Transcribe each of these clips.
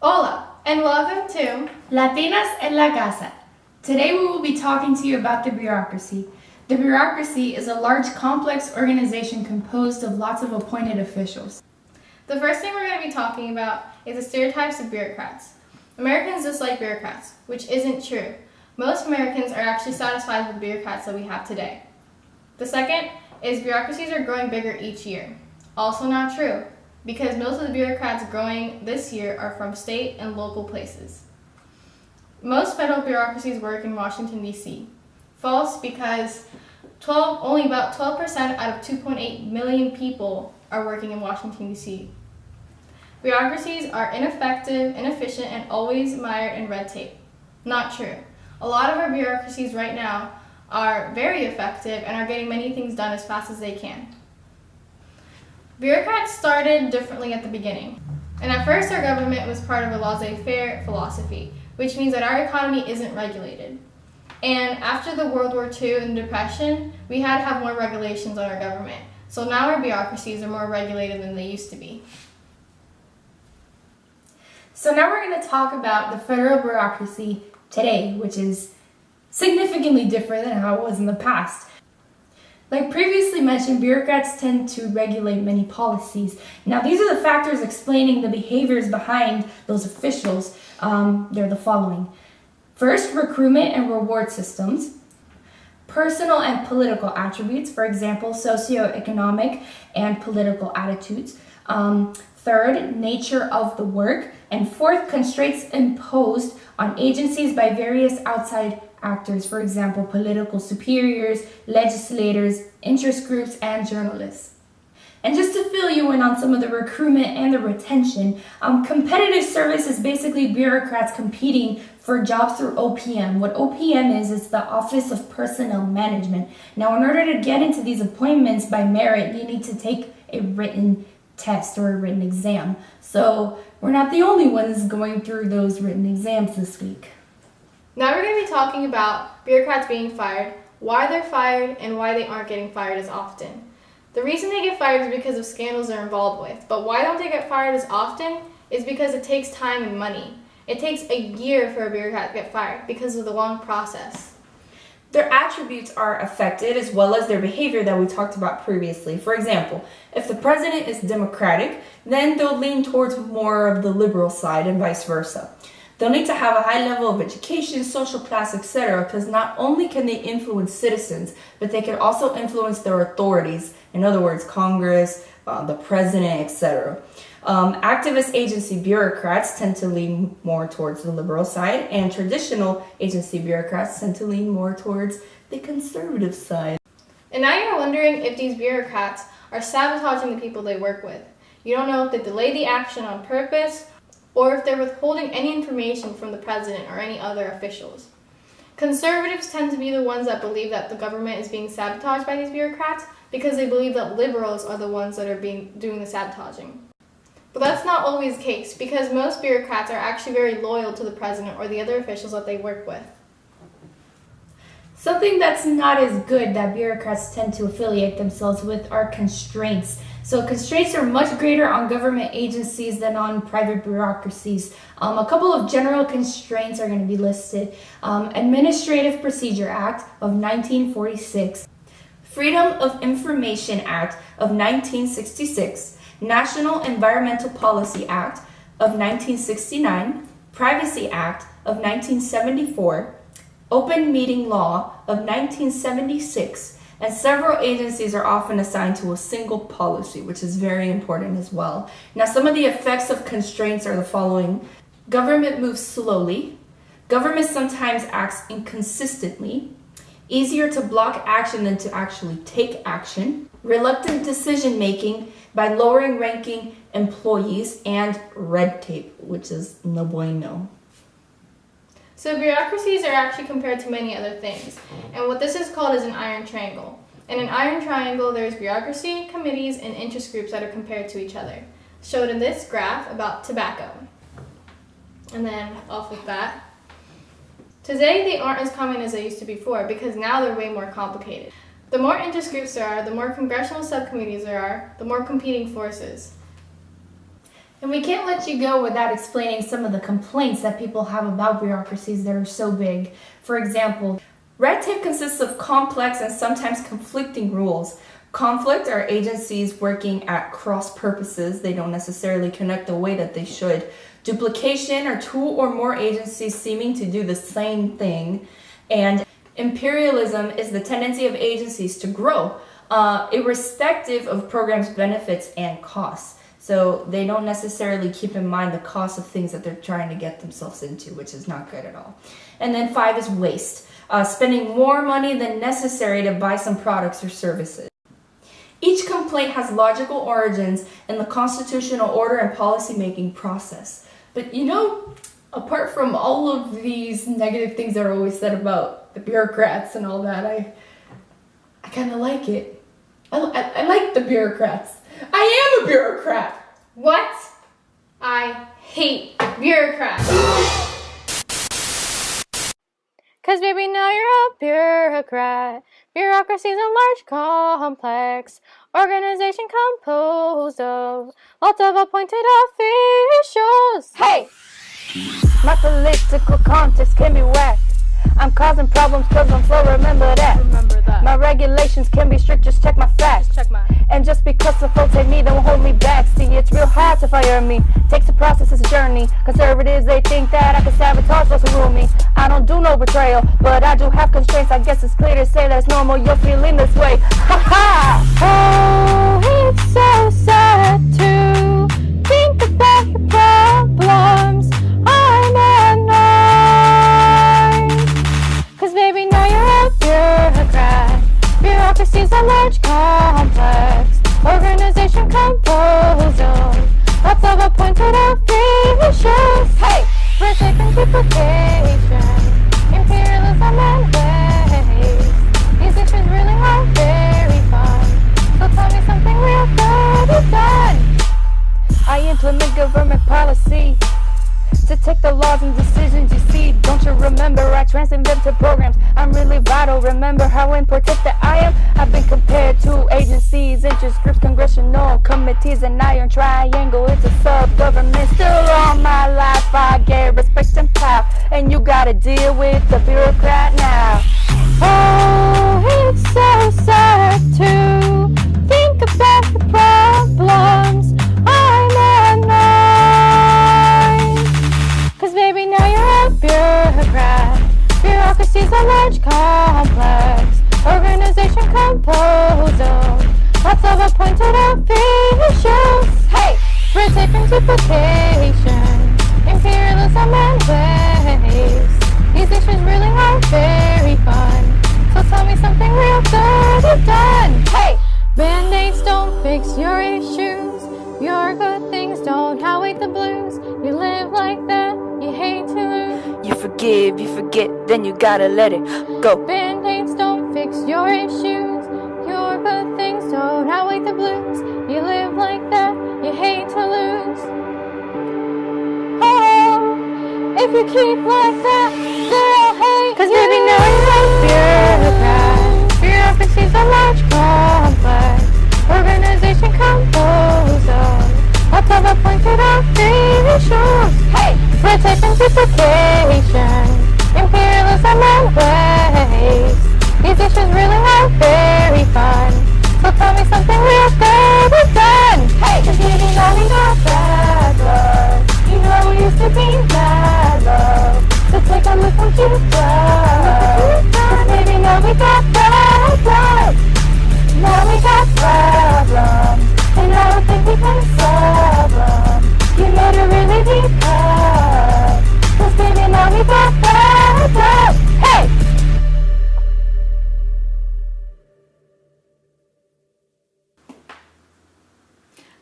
Hola, and welcome to Latinas en la Casa. Today we will be talking to you about the bureaucracy. The bureaucracy is a large, complex organization composed of lots of appointed officials. The first thing we're going to be talking about is the stereotypes of bureaucrats. Americans dislike bureaucrats, which isn't true. Most Americans are actually satisfied with the bureaucrats that we have today. The second is bureaucracies are growing bigger each year. Also not true, because most of the bureaucrats growing this year are from state and local places. Most federal bureaucracies work in Washington, D.C. False, because only about 12% out of 2.8 million people are working in Washington, D.C. Bureaucracies are ineffective, inefficient, and always mired in red tape. Not true. A lot of our bureaucracies right now are very effective and are getting many things done as fast as they can. Bureaucrats started differently at the beginning. And at first our government was part of a laissez-faire philosophy, which means that our economy isn't regulated. And after the World War II and Depression, we had to have more regulations on our government. So now our bureaucracies are more regulated than they used to be. So now we're going to talk about the federal bureaucracy today, which is significantly different than how it was in the past. Like previously mentioned, bureaucrats tend to regulate many policies. Now, these are the factors explaining the behaviors behind those officials. They're the following. First, recruitment and reward systems. Personal and political attributes, for example, socioeconomic and political attitudes. Third, nature of the work. And fourth, constraints imposed on agencies by various outside actors, for example, political superiors, legislators, interest groups, and journalists. And just to fill you in on some of the recruitment and the retention, competitive service is basically bureaucrats competing for jobs through OPM. What OPM is, it's the Office of Personnel Management. Now, in order to get into these appointments by merit, you need to take a written test or a written exam. So we're not the only ones going through those written exams this week. Now we're going to be talking about bureaucrats being fired, why they're fired, and why they aren't getting fired as often. The reason they get fired is because of scandals they're involved with, but why don't they get fired as often is because it takes time and money. It takes a year for a bureaucrat to get fired because of the long process. Their attributes are affected as well as their behavior that we talked about previously. For example, if the president is Democratic, then they'll lean towards more of the liberal side and vice versa. They'll need to have a high level of education, social class, etc., because not only can they influence citizens, but they can also influence their authorities. In other words, Congress, the president, etc. Activist agency bureaucrats tend to lean more towards the liberal side, and traditional agency bureaucrats tend to lean more towards the conservative side. And now you're wondering if these bureaucrats are sabotaging the people they work with. You don't know if they delay the action on purpose, or if they're withholding any information from the president or any other officials. Conservatives tend to be the ones that believe that the government is being sabotaged by these bureaucrats because they believe that liberals are the ones that are doing the sabotaging. But that's not always the case, because most bureaucrats are actually very loyal to the president or the other officials that they work with. Something that's not as good that bureaucrats tend to affiliate themselves with are constraints. So constraints are much greater on government agencies than on private bureaucracies. A couple of general constraints are going to be listed. Administrative Procedure Act of 1946, Freedom of Information Act of 1966, National Environmental Policy Act of 1969, Privacy Act of 1974, Open Meeting Law of 1976, and several agencies are often assigned to a single policy, which is very important as well. Now, some of the effects of constraints are the following. Government moves slowly. Government sometimes acts inconsistently. Easier to block action than to actually take action. Reluctant decision-making by lowering ranking employees, and red tape, which is no bueno. So bureaucracies are actually compared to many other things, and what this is called is an iron triangle. In an iron triangle, there's bureaucracy, committees, and interest groups that are compared to each other, showed in this graph about tobacco. And then off with that. Today, they aren't as common as they used to before, because now they're way more complicated. The more interest groups there are, the more congressional subcommittees there are, the more competing forces. And we can't let you go without explaining some of the complaints that people have about bureaucracies that are so big. For example, red tape consists of complex and sometimes conflicting rules. Conflict are agencies working at cross purposes. They don't necessarily connect the way that they should. Duplication are two or more agencies seeming to do the same thing. And imperialism is the tendency of agencies to grow, irrespective of programs' benefits and costs. So they don't necessarily keep in mind the cost of things that they're trying to get themselves into, which is not good at all. And then 5 is waste, spending more money than necessary to buy some products or services. Each complaint has logical origins in the constitutional order and policy-making process. But apart from all of these negative things that are always said about the bureaucrats and all that, I kind of like it. I like the bureaucrats. I am a bureaucrat. What? I hate bureaucrats. Cause baby, now you're a bureaucrat. Bureaucracy's a large, complex organization composed of lots of appointed officials. Hey! My political context can be whacked. I'm causing problems cause I'm slow, remember that. My regulations can be strict, just check my facts. And just because the folks hate me, they won't hold me back. See, it's real hard to fire me. Takes a process, it's a journey. Conservatives, they think that I can sabotage those who rule me. I don't do no betrayal, but I do have constraints. I guess it's clear to say that it's normal you're feeling this way. Ha ha! Oh, it's so sad to think about your problems. I'm annoyed. Cause baby, now you're a bureaucrat. Bureaucracy's a large, complex organization composed of lots of appointed officials. Hey! Red tape and duplication, imperialism and waste. These issues really are very fun. So tell me something real good is done. I implement government policy to take the laws and decisions you see. Don't you remember I translate them to programs? I'm really vital. Remember how important that I am? I've been compared to agencies, interest groups, congressional committees, an iron triangle. It's a sub-government. Still all my life I get respect and power, and you gotta deal with the bureaucrat now. Oh, it's so sad to think about the problems. I'm annoyed. Cause baby, now you're a bureaucrat. Bureaucracy's a large, complex organization composed of lots of appointed officials. Hey! Red tape and duplication, imperialism and waste. These issues really are very fun. So tell me something real good you've done. Hey! Band-aids don't fix your issues. Your good things don't outweigh the blues. You live like that, you hate to lose. You forgive, you forget, then you gotta let it go. Band-aids don't fix your issues. Your good things don't outweigh the blues. You live like that, you hate to lose. Oh, if you keep like that, they'll hate. Cause baby, now you're a bureaucrat. Bureaucracy's a large, complex organization composed of lots of appointed officials. Hey! Red tape and duplication, imperialism and waste. These issues really are very fun. So tell me something real good is done. Hey! Cause you know we got bad love. You know we used to be bad love. So take a look what you've done. Cause baby, now we got bad love. Now we got problems, and I don't think we can solve them. You made it really deep cut. Cause baby, now we got problems. Hey!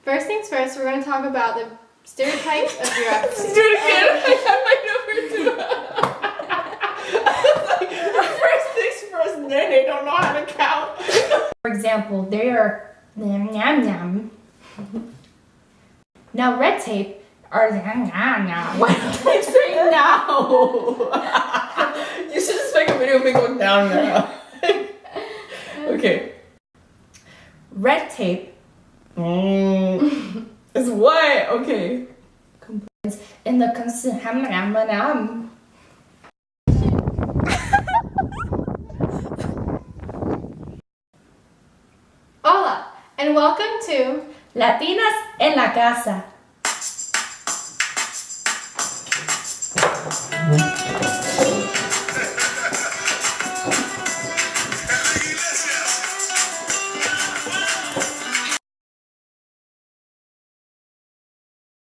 First things first, we're going to talk about the stereotypes of bureaucracy. Do it again. I have my number 2. First things first, then they don't know how to count. For example, they are yum yum. Now red tape are yum yum. Why don't I say now? You should just make a video and make it down now. Okay. Red tape. Is what? Okay. in the Hola, and welcome to Latinas en la casa.